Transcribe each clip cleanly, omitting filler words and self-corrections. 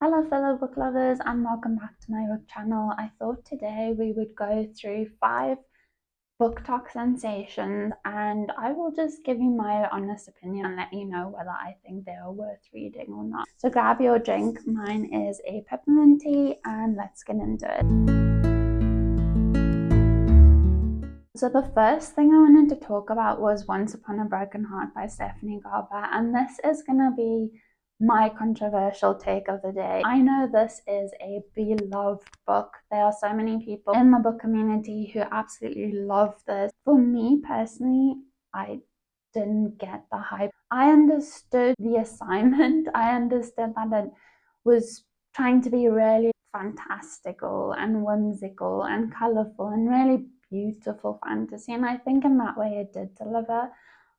Hello fellow book lovers and welcome back to my book channel. I thought today we would go through 5 book talk sensations and I will just give you my honest opinion and let you know whether I think they are worth reading or not. So grab your drink, mine is a peppermint tea, and let's get into it. So the first thing I wanted to talk about was Once Upon a Broken Heart by Stephanie Garber, and this is going to be my controversial take of the day. I know this is a beloved book. There are so many people in the book community who absolutely love this. For me personally, I didn't get the hype. I understood the assignment. I understood that it was trying to be really fantastical and whimsical and colorful and really beautiful fantasy, and I think in that way it did deliver.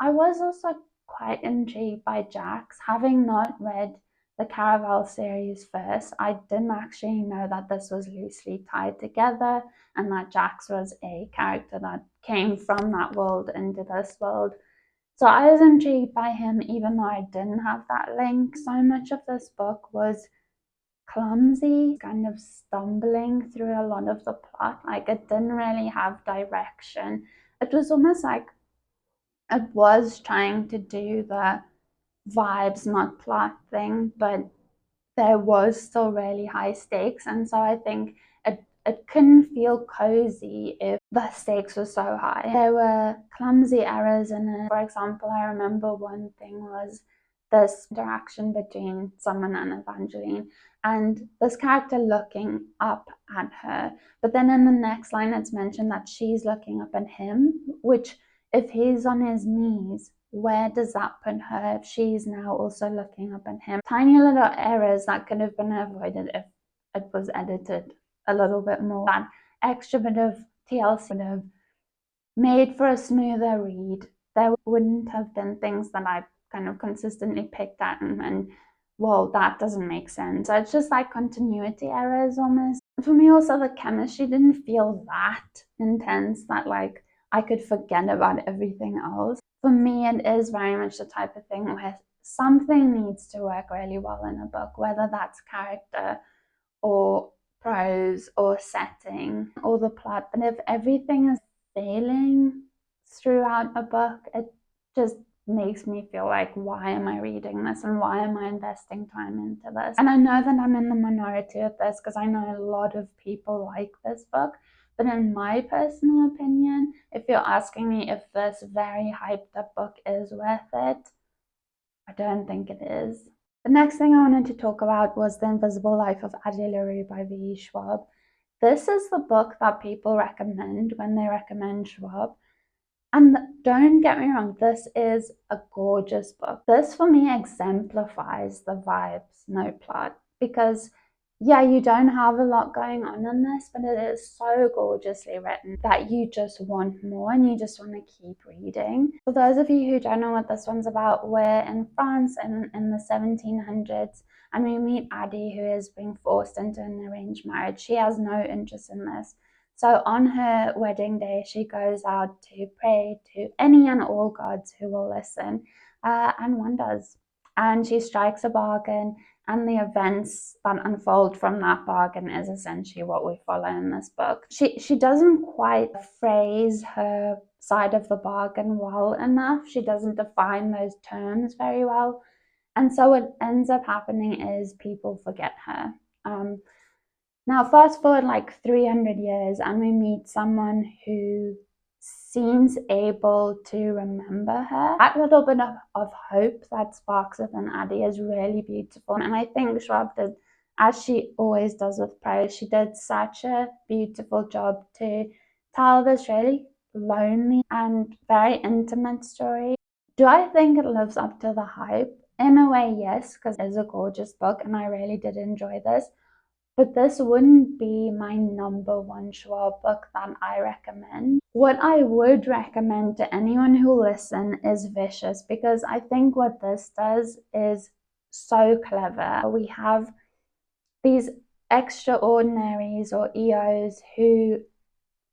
I was also quite intrigued by Jax. Having not read the Caraval series first, I didn't actually know that this was loosely tied together and that Jax was a character that came from that world into this world. So I was intrigued by him even though I didn't have that link. So much of this book was clumsy, kind of stumbling through a lot of the plot. Like, it didn't really have direction. It was almost like it was trying to do the vibes, not plot thing, but there was still really high stakes. And so I think it couldn't feel cozy if the stakes were so high. There were clumsy errors in it. For example, I remember one thing was this interaction between someone and Evangeline, and this character looking up at her. But then in the next line, it's mentioned that she's looking up at him, which, if he's on his knees, where does that put her if she's now also looking up at him? Tiny little errors that could have been avoided if it was edited a little bit more. That extra bit of TLC would have made for a smoother read. There wouldn't have been things that I kind of consistently picked at and well, that doesn't make sense. So it's just like continuity errors almost. For me also, the chemistry didn't feel that intense that like I could forget about everything else. For me, it is very much the type of thing where something needs to work really well in a book, whether that's character or prose or setting or the plot. But if everything is failing throughout a book, it just makes me feel like, why am I reading this and why am I investing time into this? And I know that I'm in the minority with this because I know a lot of people like this book. But in my personal opinion, if you're asking me if this very hyped up book is worth it, I don't think it is. The next thing I wanted to talk about was The Invisible Life of Addie LaRue by V. Schwab. This is the book that people recommend when they recommend Schwab. And don't get me wrong, this is a gorgeous book. This for me exemplifies the vibes, no plot, because yeah, you don't have a lot going on in this, but it is so gorgeously written that you just want more and you just want to keep reading. For those of you who don't know what this one's about, we're in France in the 1700s, and we meet Addie, who is being forced into an arranged marriage. She has no interest in this. So on her wedding day, she goes out to pray to any and all gods who will listen, and one does. And she strikes a bargain, and the events that unfold from that bargain is essentially what we follow in this book. She doesn't quite phrase her side of the bargain well enough. She doesn't define those terms very well. And so what ends up happening is people forget her. Now, fast forward like 300 years, and we meet someone who seems able to remember her. That little bit of hope that sparks within Addie is really beautiful. And I think Schwab did, as she always does with prose, she did such a beautiful job to tell this really lonely and very intimate story. Do I think it lives up to the hype? In a way, yes, because it is a gorgeous book and I really did enjoy this. But this wouldn't be my number one Schwab book that I recommend. What I would recommend to anyone who will listen is Vicious, because I think what this does is so clever. We have these extraordinaries or EOs who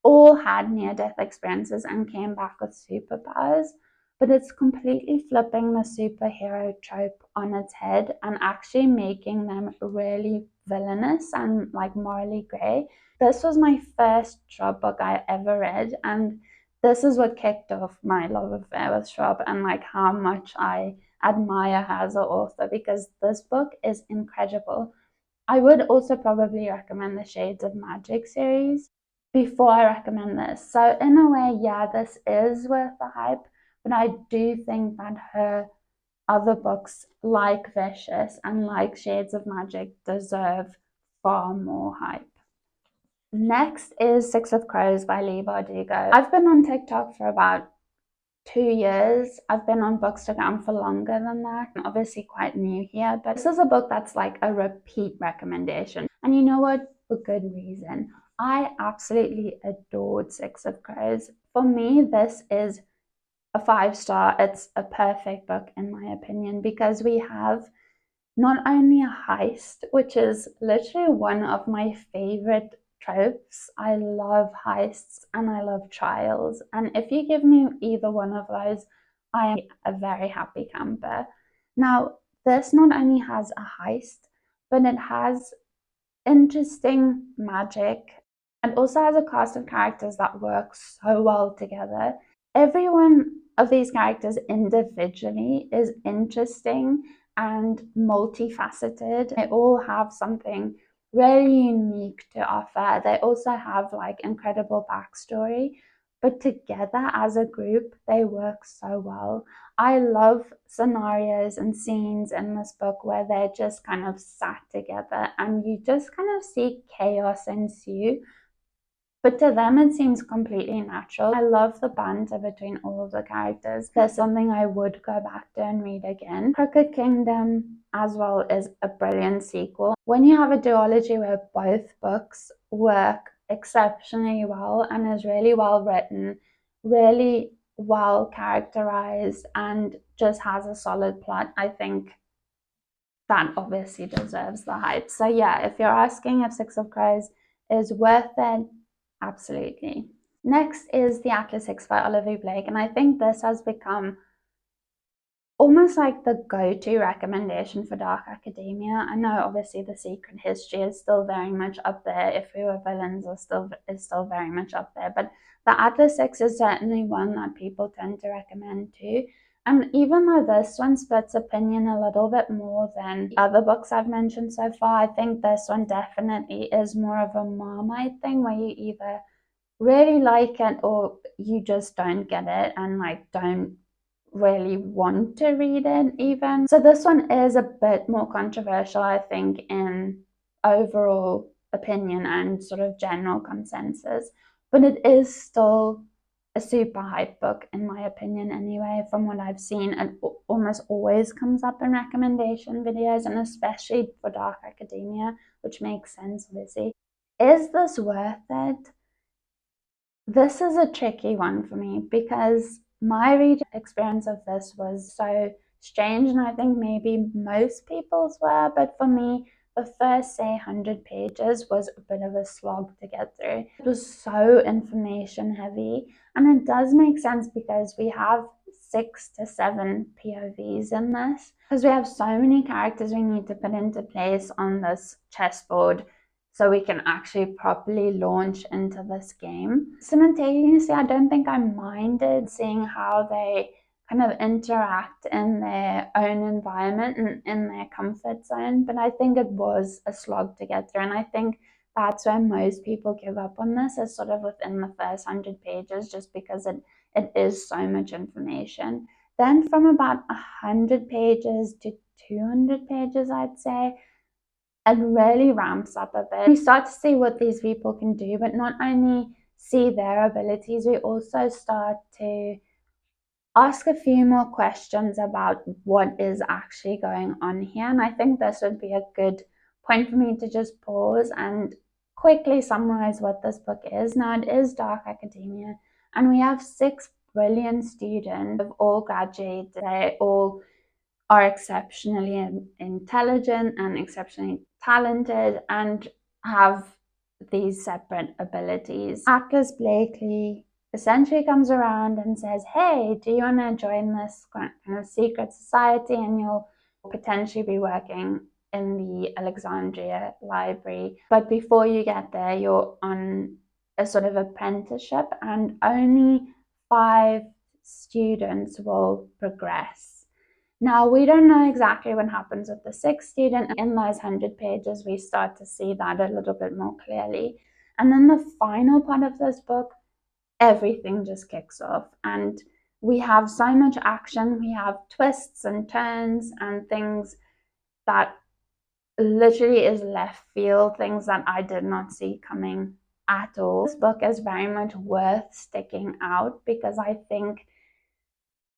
all had near-death experiences and came back with superpowers, but it's completely flipping the superhero trope on its head and actually making them really villainous and like morally grey. This was my first Schwab book I ever read, and this is what kicked off my love affair with Schwab and like how much I admire her as an author, because this book is incredible. I would also probably recommend the Shades of Magic series before I recommend this. So in a way, yeah, this is worth the hype, but I do think that her other books like Vicious and like Shades of Magic deserve far more hype. Next is Six of Crows by Leigh Bardugo. I've been on TikTok for about 2 years. I've been on Bookstagram for longer than that. I'm obviously quite new here, but this is a book that's like a repeat recommendation. And you know what? For good reason. I absolutely adored Six of Crows. For me, this is a 5-star. It's a perfect book in my opinion, because we have not only a heist, which is literally one of my favorite tropes. I love heists and I love trials. And if you give me either one of those, I am a very happy camper. Now, this not only has a heist, but it has interesting magic and also has a cast of characters that work so well together. Every one of these characters individually is interesting and multifaceted. They all have something really unique to offer. They also have like incredible backstory, but together as a group, they work so well. I love scenarios and scenes in this book where they're just kind of sat together and you just kind of see chaos ensue, but to them it seems completely natural. I love the banter between all of the characters. There's something I would go back to and read again. Crooked Kingdom as well is a brilliant sequel. When you have a duology where both books work exceptionally well and is really well written, really well characterized, and just has a solid plot, I think that obviously deserves the hype. So yeah, if you're asking if Six of Crows is worth it, absolutely. Next is The Atlas 6 by Olivie Blake, and I think this has become almost like the go-to recommendation for dark academia. I know obviously The Secret History is still very much up there. If We Were Villains is still very much up there, but The Atlas 6 is certainly one that people tend to recommend too. And even though this one splits opinion a little bit more than the other books I've mentioned so far, I think this one definitely is more of a Marmite thing, where you either really like it or you just don't get it and like don't really want to read it even. So this one is a bit more controversial, I think, in overall opinion and sort of general consensus, but it is still a super hype book in my opinion anyway. From what I've seen, it almost always comes up in recommendation videos, and especially for dark academia, which makes sense obviously. Is this worth it? This is a tricky one for me because my reading experience of this was so strange, and I think maybe most people's were, but for me, the first, say, 100 pages was a bit of a slog to get through. It was so information heavy, and it does make sense because we have 6 to 7 POVs in this, because we have so many characters we need to put into place on this chessboard so we can actually properly launch into this game. Simultaneously, I don't think I minded seeing how they kind of interact in their own environment and in their comfort zone, but I think it was a slog to get through, and I think that's where most people give up on this, is sort of within the first 100 pages, just because it is so much information. Then from about 100 pages to 200 pages, I'd say, it really ramps up a bit. We start to see what these people can do, but not only see their abilities, we also start to ask a few more questions about what is actually going on here. And I think this would be a good point for me to just pause and quickly summarize what this book is. Now, it is dark academia, and we have 6 brilliant students who've all graduated. They all are exceptionally intelligent and exceptionally talented and have these separate abilities. Atlas Blakely essentially comes around and says, hey, do you want to join this kind of secret society and you'll potentially be working in the Alexandria library. But before you get there, you're on a sort of apprenticeship, and only 5 students will progress. Now, we don't know exactly what happens with the 6th student. In those 100 pages, we start to see that a little bit more clearly. And then the final part of this book, everything just kicks off. And we have so much action. We have twists and turns and things that literally is left field, things that I did not see coming at all. This book is very much worth sticking out because I think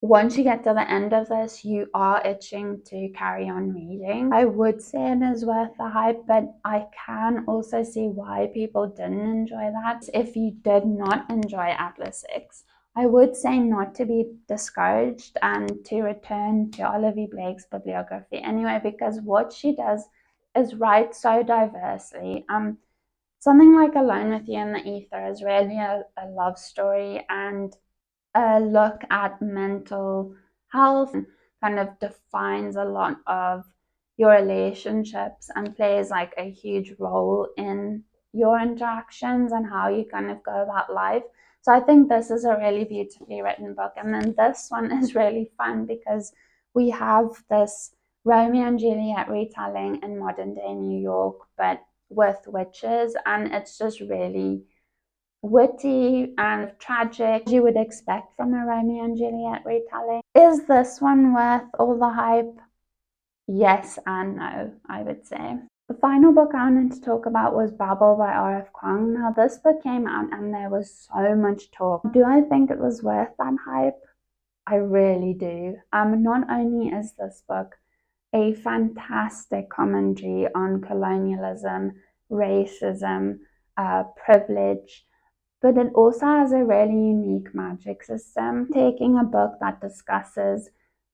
once you get to the end of this, you are itching to carry on reading. I would say it is worth the hype, but I can also see why people didn't enjoy that. If you did not enjoy Atlas 6, I would say not to be discouraged and to return to Olivie Blake's bibliography anyway, because what she does is write so diversely. Something like Alone with You in the Ether is really a love story and a look at mental health, and kind of defines a lot of your relationships and plays like a huge role in your interactions and how you kind of go about life. So I think this is a really beautifully written book. And then this one is really fun because we have this Romeo and Juliet retelling in modern day New York, but with witches, and it's just really witty and tragic, as you would expect from a Romeo and Juliet retelling. Is this one worth all the hype? Yes and no, I would say. The final book I wanted to talk about was Babel by R.F. Kuang. Now, this book came out and there was so much talk. Do I think it was worth that hype? I really do. Not only is this book a fantastic commentary on colonialism, racism, privilege, but it also has a really unique magic system. Taking a book that discusses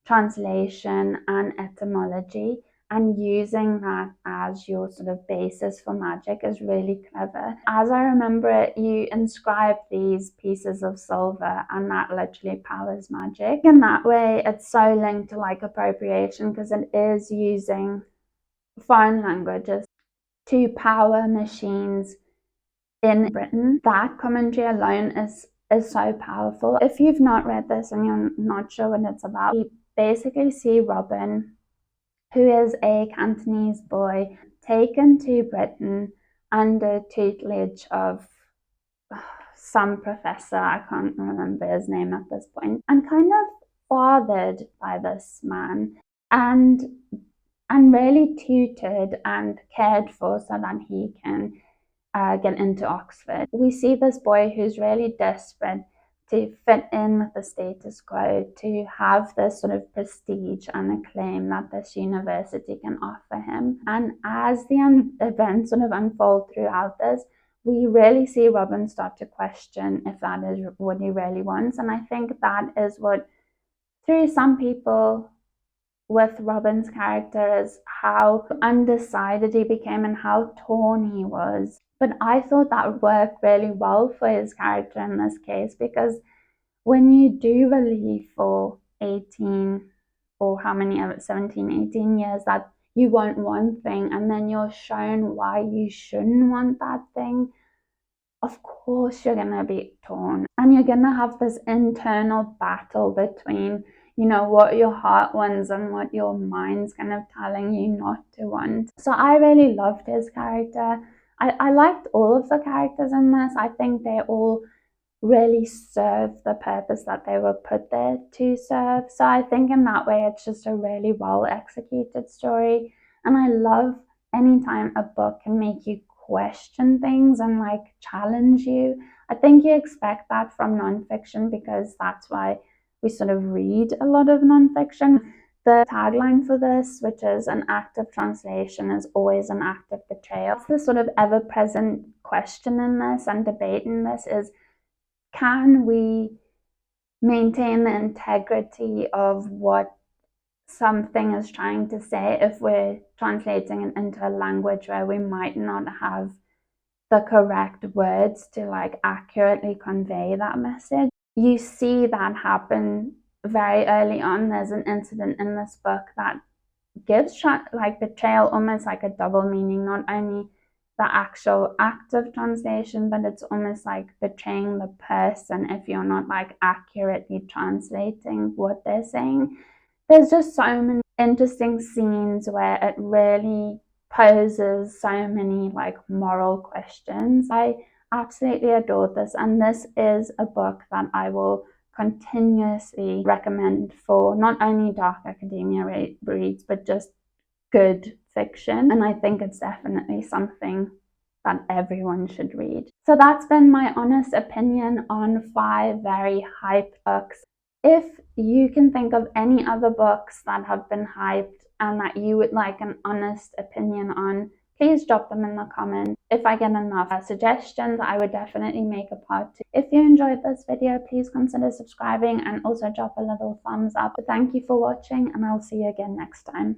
translation and etymology and using that as your sort of basis for magic is really clever. As I remember it, you inscribe these pieces of silver and that literally powers magic. In that way, it's so linked to like appropriation because it is using foreign languages to power machines in Britain. That commentary alone is so powerful. If you've not read this and you're not sure what it's about, you basically see Robin, who is a Cantonese boy, taken to Britain under tutelage of some professor, I can't remember his name at this point, and kind of fathered by this man and really tutored and cared for so that he can get into Oxford. We see this boy who's really desperate to fit in with the status quo, to have this sort of prestige and acclaim that this university can offer him. And as the events sort of unfold throughout this, we really see Robin start to question if that is what he really wants. And I think that is what, through some people, with Robin's character is how undecided he became and how torn he was. But I thought that worked really well for his character in this case, because when you do believe for 18 or how many of it, 17, 18 years that you want one thing and then you're shown why you shouldn't want that thing, of course you're going to be torn and you're going to have this internal battle between, you know, what your heart wants and what your mind's kind of telling you not to want. So I really loved his character. I liked all of the characters in this. I think they all really serve the purpose that they were put there to serve. So I think in that way, it's just a really well executed story. And I love anytime a book can make you question things and like challenge you. I think you expect that from nonfiction because that's why we sort of read a lot of nonfiction. The tagline for this, which is an act of translation is always an act of betrayal. The sort of ever-present question in this and debate in this is, can we maintain the integrity of what something is trying to say if we're translating it into a language where we might not have the correct words to like accurately convey that message? You see that happen very early on. There's an incident in this book that gives like betrayal almost like a double meaning, not only the actual act of translation, but it's almost like betraying the person if you're not like accurately translating what they're saying. There's just so many interesting scenes where it really poses so many like moral questions. I absolutely adored this, and this is a book that I will continuously recommend for not only dark academia reads, but just good fiction. And I think it's definitely something that everyone should read. So that's been my honest opinion on 5 very hyped books. If you can think of any other books that have been hyped and that you would like an honest opinion on, please drop them in the comments. If I get enough suggestions, I would definitely make a part 2. If you enjoyed this video, please consider subscribing and also drop a little thumbs up. Thank you for watching, and I'll see you again next time.